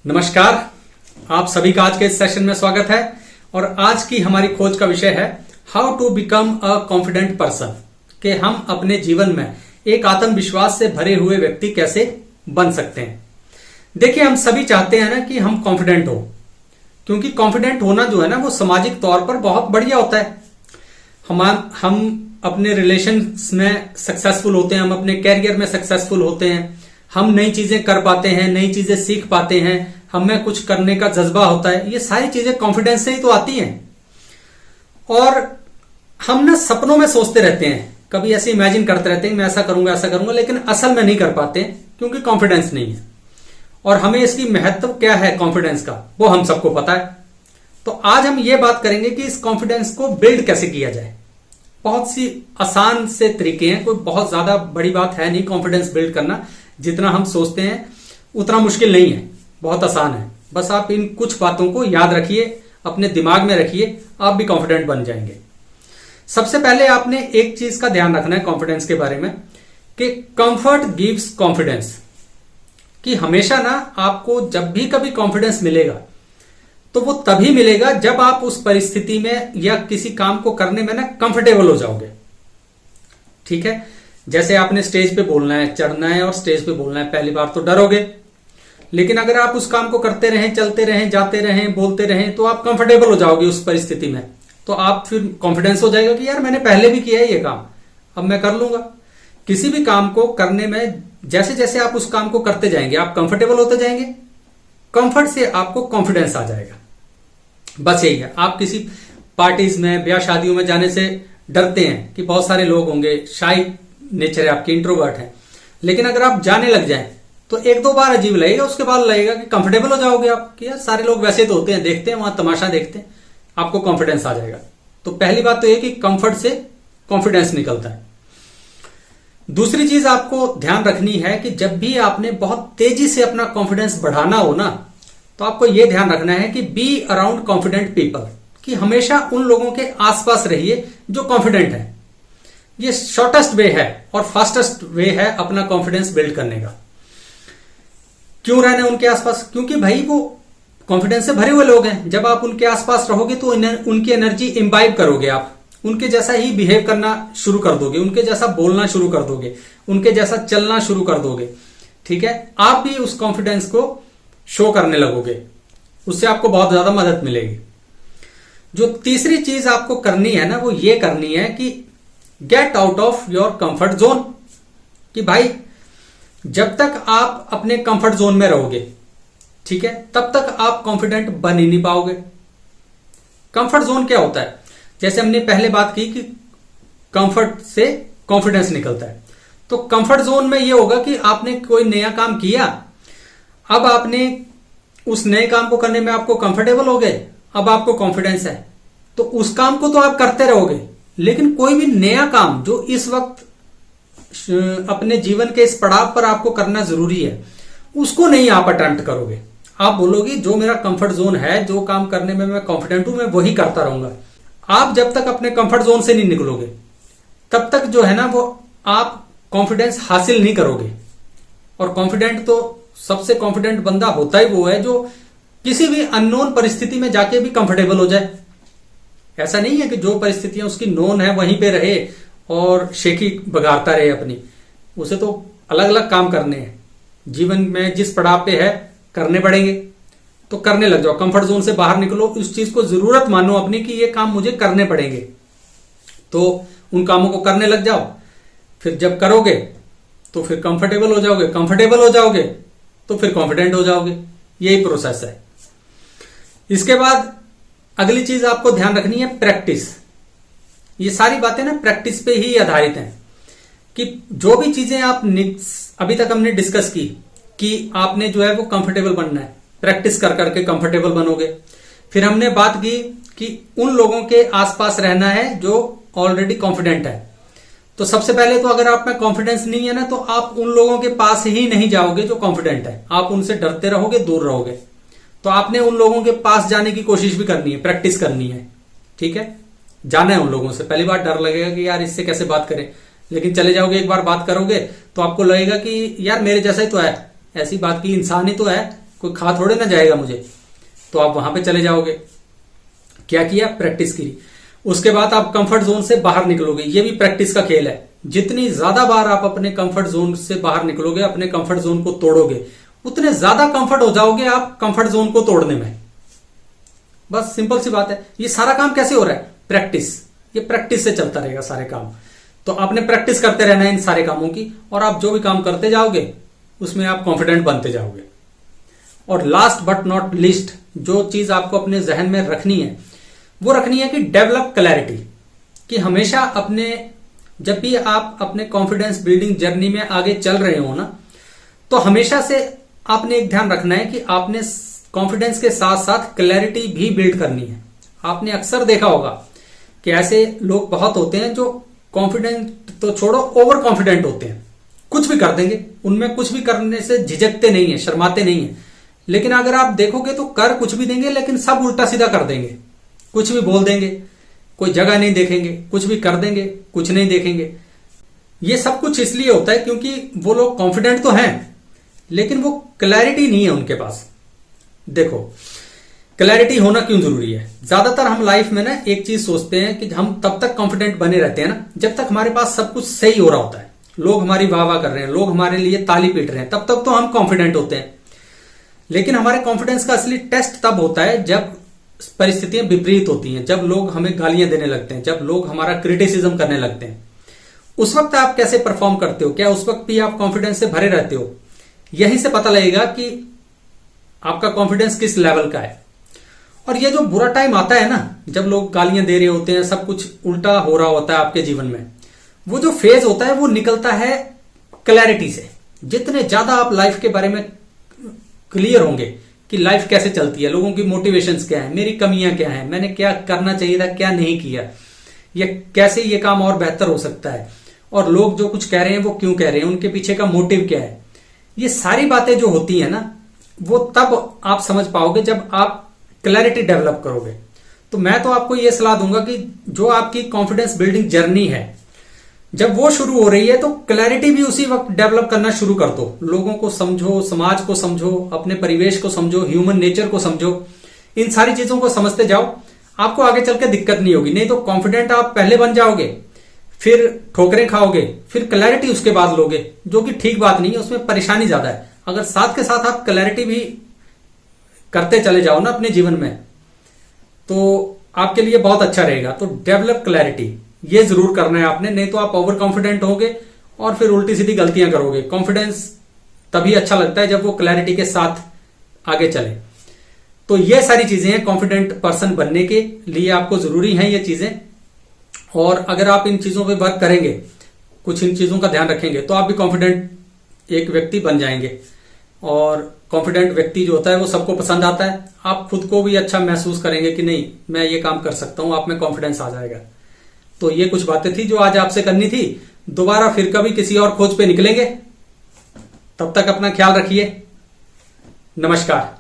नमस्कार, आप सभी का आज के इस सेशन में स्वागत है। और आज की हमारी खोज का विषय है how to become a confident person, कि हम अपने जीवन में एक आत्मविश्वास से भरे हुए व्यक्ति कैसे बन सकते हैं। देखिए, हम सभी चाहते हैं ना कि हम कॉन्फिडेंट हो, क्योंकि कॉन्फिडेंट होना जो है ना वो सामाजिक तौर पर बहुत बढ़िया होता है। हम अपने रिलेशंस में सक्सेसफुल होते हैं, हम अपने कैरियर में सक्सेसफुल होते हैं, हम नई चीजें कर पाते हैं, नई चीजें सीख पाते हैं, हमें कुछ करने का जज्बा होता है। ये सारी चीजें कॉन्फिडेंस से ही तो आती हैं। और हम ना सपनों में सोचते रहते हैं, कभी ऐसे इमेजिन करते रहते हैं मैं ऐसा करूंगा, लेकिन असल में नहीं कर पाते क्योंकि कॉन्फिडेंस नहीं है। और हमें इसकी महत्व क्या है कॉन्फिडेंस का, वो हम सबको पता है। तो आज हम ये बात करेंगे कि इस कॉन्फिडेंस को बिल्ड कैसे किया जाए। बहुत सी आसान से तरीके हैं, कोई बहुत ज्यादा बड़ी बात है नहीं कॉन्फिडेंस बिल्ड करना। जितना हम सोचते हैं उतना मुश्किल नहीं है, बहुत आसान है। बस आप इन कुछ बातों को याद रखिए, अपने दिमाग में रखिए, आप भी कॉन्फिडेंट बन जाएंगे। सबसे पहले आपने एक चीज का ध्यान रखना है कॉन्फिडेंस के बारे में, कि कंफर्ट गिव्स कॉन्फिडेंस। कि हमेशा ना आपको जब भी कभी कॉन्फिडेंस मिलेगा तो वो तभी मिलेगा जब आप उस परिस्थिति में या किसी काम को करने में ना कंफर्टेबल हो जाओगे। ठीक है, जैसे आपने स्टेज पे बोलना है, चढ़ना है और स्टेज पे बोलना है, पहली बार तो डरोगे, लेकिन अगर आप उस काम को करते रहें, चलते रहें, जाते रहें, बोलते रहें, तो आप कंफर्टेबल हो जाओगे उस परिस्थिति में। तो आप फिर कॉन्फिडेंस हो जाएगा कि यार मैंने पहले भी किया है ये काम, अब मैं कर लूंगा। किसी भी काम को करने में जैसे जैसे आप उस काम को करते जाएंगे आप कंफर्टेबल होते जाएंगे, कंफर्ट से आपको कॉन्फिडेंस आ जाएगा। बस यही है। आप किसी पार्टीज में, ब्याह शादियों में जाने से डरते हैं कि बहुत सारे लोग होंगे, शाई नेचर है आपकी, इंट्रोवर्ट है, लेकिन अगर आप जाने लग जाएं तो एक दो बार अजीब लगेगा, उसके बाद लगेगा कि कंफर्टेबल हो जाओगे आप, कि यार सारे लोग वैसे तो होते हैं, देखते हैं वहां तमाशा देखते हैं, आपको कॉन्फिडेंस आ जाएगा। तो पहली बात तो यह कि कंफर्ट से कॉन्फिडेंस निकलता है। दूसरी चीज आपको ध्यान रखनी है कि जब भी आपने बहुत तेजी से अपना कॉन्फिडेंस बढ़ाना हो ना, तो आपको यह ध्यान रखना है कि बी अराउंड कॉन्फिडेंट पीपल, कि हमेशा उन लोगों के आसपास रहिए जो कॉन्फिडेंट है। ये शॉर्टेस्ट वे है और फास्टेस्ट वे है अपना कॉन्फिडेंस बिल्ड करने का। क्यों रहना उनके आसपास? क्योंकि भाई वो कॉन्फिडेंस से भरे हुए लोग हैं। जब आप उनके आसपास रहोगे तो उनकी एनर्जी इम्बाइब करोगे, आप उनके जैसा ही बिहेव करना शुरू कर दोगे, उनके जैसा बोलना शुरू कर दोगे, उनके जैसा चलना शुरू कर दोगे। ठीक है, आप भी उस कॉन्फिडेंस को शो करने लगोगे, उससे आपको बहुत ज्यादा मदद मिलेगी। जो तीसरी चीज आपको करनी है ना, वो ये करनी है कि get out of your comfort zone. कि भाई जब तक आप अपने कंफर्ट जोन में रहोगे, ठीक है, तब तक आप कॉन्फिडेंट बन ही नहीं पाओगे। कंफर्ट जोन क्या होता है? जैसे हमने पहले बात की कि कंफर्ट से कॉन्फिडेंस निकलता है। तो कंफर्ट जोन में यह होगा कि आपने कोई नया काम किया, अब आपने उस नए काम को करने में आपको कंफर्टेबल हो गए, अब आपको कॉन्फिडेंस है, तो उस काम को तो आप करते रहोगे। लेकिन कोई भी नया काम जो इस वक्त अपने जीवन के इस पड़ाव पर आपको करना जरूरी है, उसको नहीं आप अटेम्प्ट करोगे। आप बोलोगे जो मेरा कंफर्ट जोन है, जो काम करने में मैं कॉन्फिडेंट हूं, मैं वही करता रहूंगा। आप जब तक अपने कंफर्ट जोन से नहीं निकलोगे तब तक जो है ना वो आप कॉन्फिडेंस हासिल नहीं करोगे। और कॉन्फिडेंट तो सबसे कॉन्फिडेंट बंदा होता ही वो है जो किसी भी अननोन परिस्थिति में जाके भी कंफर्टेबल हो जाए। ऐसा नहीं है कि जो परिस्थितियां उसकी नोन है वहीं पे रहे और शेखी बगाड़ता रहे अपनी। उसे तो अलग अलग काम करने हैं, जीवन में जिस पड़ाव पे है करने पड़ेंगे, तो करने लग जाओ। कंफर्ट जोन से बाहर निकलो, उस चीज को जरूरत मानो अपनी कि ये काम मुझे करने पड़ेंगे, तो उन कामों को करने लग जाओ। फिर जब करोगे तो फिर कंफर्टेबल हो जाओगे, कंफर्टेबल हो जाओगे तो फिर कॉन्फिडेंट हो जाओगे। यही प्रोसेस है। इसके बाद अगली चीज आपको ध्यान रखनी है प्रैक्टिस। ये सारी बातें ना प्रैक्टिस पे ही आधारित हैं, कि जो भी चीजें आप अभी तक हमने डिस्कस की कि आपने जो है वो कंफर्टेबल बनना है, प्रैक्टिस कर करके कंफर्टेबल बनोगे। फिर हमने बात की कि उन लोगों के आसपास रहना है जो ऑलरेडी कॉन्फिडेंट है। तो सबसे पहले तो अगर आप में कॉन्फिडेंस नहीं है ना, तो आप उन लोगों के पास ही नहीं जाओगे जो कॉन्फिडेंट है, आप उनसे डरते रहोगे, दूर रहोगे। तो आपने उन लोगों के पास जाने की कोशिश भी करनी है, प्रैक्टिस करनी है। ठीक है, जाना है उन लोगों से। पहली बार डर लगेगा कि यार इससे कैसे बात करें, लेकिन चले जाओगे, एक बार बात करोगे तो आपको लगेगा कि यार मेरे जैसा ही तो है, ऐसी बात की इंसान ही तो है, कोई खा थोड़े ना जाएगा मुझे। तो आप वहां पे चले जाओगे। क्या किया? प्रैक्टिस की। उसके बाद आप कंफर्ट जोन से बाहर निकलोगे। ये भी प्रैक्टिस का खेल है। जितनी ज्यादा बार आप अपने कंफर्ट जोन से बाहर निकलोगे, अपने कंफर्ट जोन को तोड़ोगे, उतने ज्यादा कंफर्ट हो जाओगे आप कंफर्ट जोन को तोड़ने में। बस सिंपल सी बात है। ये सारा काम कैसे हो रहा है? प्रैक्टिस। ये प्रैक्टिस से चलता रहेगा सारे काम। तो आपने प्रैक्टिस करते रहना है इन सारे कामों की, और आप जो भी काम करते जाओगे उसमें आप कॉन्फिडेंट बनते जाओगे। और लास्ट बट नॉट लीस्ट, जो चीज आपको अपने जहन में रखनी है वो रखनी है कि डेवलप क्लैरिटी। कि हमेशा अपने, जब भी आप अपने कॉन्फिडेंस बिल्डिंग जर्नी में आगे चल रहे हो ना, तो हमेशा से आपने एक ध्यान रखना है कि आपने कॉन्फिडेंस के साथ साथ क्लैरिटी भी बिल्ड करनी है। आपने अक्सर देखा होगा कि ऐसे लोग बहुत होते हैं जो कॉन्फिडेंट तो छोड़ो, ओवर कॉन्फिडेंट होते हैं। कुछ भी कर देंगे, उनमें कुछ भी करने से झिझकते नहीं है, शर्माते नहीं है। लेकिन अगर आप देखोगे तो कर कुछ भी देंगे, लेकिन सब उल्टा सीधा कर देंगे। कुछ भी बोल देंगे, कोई जगह नहीं देखेंगे, कुछ भी कर देंगे, कुछ नहीं देखेंगे। ये सब कुछ इसलिए होता है क्योंकि वो लोग कॉन्फिडेंट तो हैं, लेकिन वो क्लैरिटी नहीं है उनके पास। देखो, क्लैरिटी होना क्यों जरूरी है? ज्यादातर हम लाइफ में ना एक चीज सोचते हैं कि हम तब तक कॉन्फिडेंट बने रहते हैं ना जब तक हमारे पास सब कुछ सही हो रहा होता है, लोग हमारी वाह वाह कर रहे हैं, लोग हमारे लिए ताली पीट रहे हैं, तब तक तो हम कॉन्फिडेंट होते हैं। लेकिन हमारे कॉन्फिडेंस का असली टेस्ट तब होता है जब परिस्थितियां विपरीत होती हैं, जब लोग हमें गालियां देने लगते हैं, जब लोग हमारा क्रिटिसिज्म करने लगते हैं। उस वक्त आप कैसे परफॉर्म करते हो? क्या उस वक्त भी आप कॉन्फिडेंस से भरे रहते हो? यहीं से पता लगेगा कि आपका कॉन्फिडेंस किस लेवल का है। और ये जो बुरा टाइम आता है ना, जब लोग गालियां दे रहे होते हैं, सब कुछ उल्टा हो रहा होता है आपके जीवन में, वो जो फेज होता है वो निकलता है क्लैरिटी से। जितने ज्यादा आप लाइफ के बारे में क्लियर होंगे कि लाइफ कैसे चलती है, लोगों की मोटिवेशंस क्या है, मेरी कमियां क्या हैं, मैंने क्या करना चाहिए था, क्या नहीं किया, ये कैसे ये काम और बेहतर हो सकता है, और लोग जो कुछ कह रहे हैं वो क्यों कह रहे हैं, उनके पीछे का मोटिव क्या है, ये सारी बातें जो होती है ना, वो तब आप समझ पाओगे जब आप क्लैरिटी डेवलप करोगे। तो मैं तो आपको ये सलाह दूंगा कि जो आपकी कॉन्फिडेंस बिल्डिंग जर्नी है, जब वो शुरू हो रही है तो क्लैरिटी भी उसी वक्त डेवलप करना शुरू कर दो। लोगों को समझो, समाज को समझो, अपने परिवेश को समझो, ह्यूमन नेचर को समझो। इन सारी चीजों को समझते जाओ, आपको आगे चल के दिक्कत नहीं होगी। नहीं तो कॉन्फिडेंट आप पहले बन जाओगे, फिर ठोकरें खाओगे, फिर क्लैरिटी उसके बाद लोगे, जो कि ठीक बात नहीं है, उसमें परेशानी ज्यादा है। अगर साथ के साथ आप क्लैरिटी भी करते चले जाओ ना अपने जीवन में, तो आपके लिए बहुत अच्छा रहेगा। तो डेवलप क्लैरिटी ये जरूर करना है आपने, नहीं तो आप ओवर कॉन्फिडेंट होगे और फिर उल्टी सीधी गलतियां करोगे। कॉन्फिडेंस तभी अच्छा लगता है जब वो क्लैरिटी के साथ आगे चले। तो ये सारी चीजें हैं कॉन्फिडेंट पर्सन बनने के लिए, आपको जरूरी हैं ये चीजें। और अगर आप इन चीजों पे वर्क करेंगे, कुछ इन चीजों का ध्यान रखेंगे, तो आप भी कॉन्फिडेंट एक व्यक्ति बन जाएंगे। और कॉन्फिडेंट व्यक्ति जो होता है वो सबको पसंद आता है। आप खुद को भी अच्छा महसूस करेंगे कि नहीं, मैं ये काम कर सकता हूं, आप में कॉन्फिडेंस आ जाएगा। तो ये कुछ बातें थी जो आज आपसे करनी थी। दोबारा फिर कभी किसी और खोज पे निकलेंगे। तब तक अपना ख्याल रखिए। नमस्कार।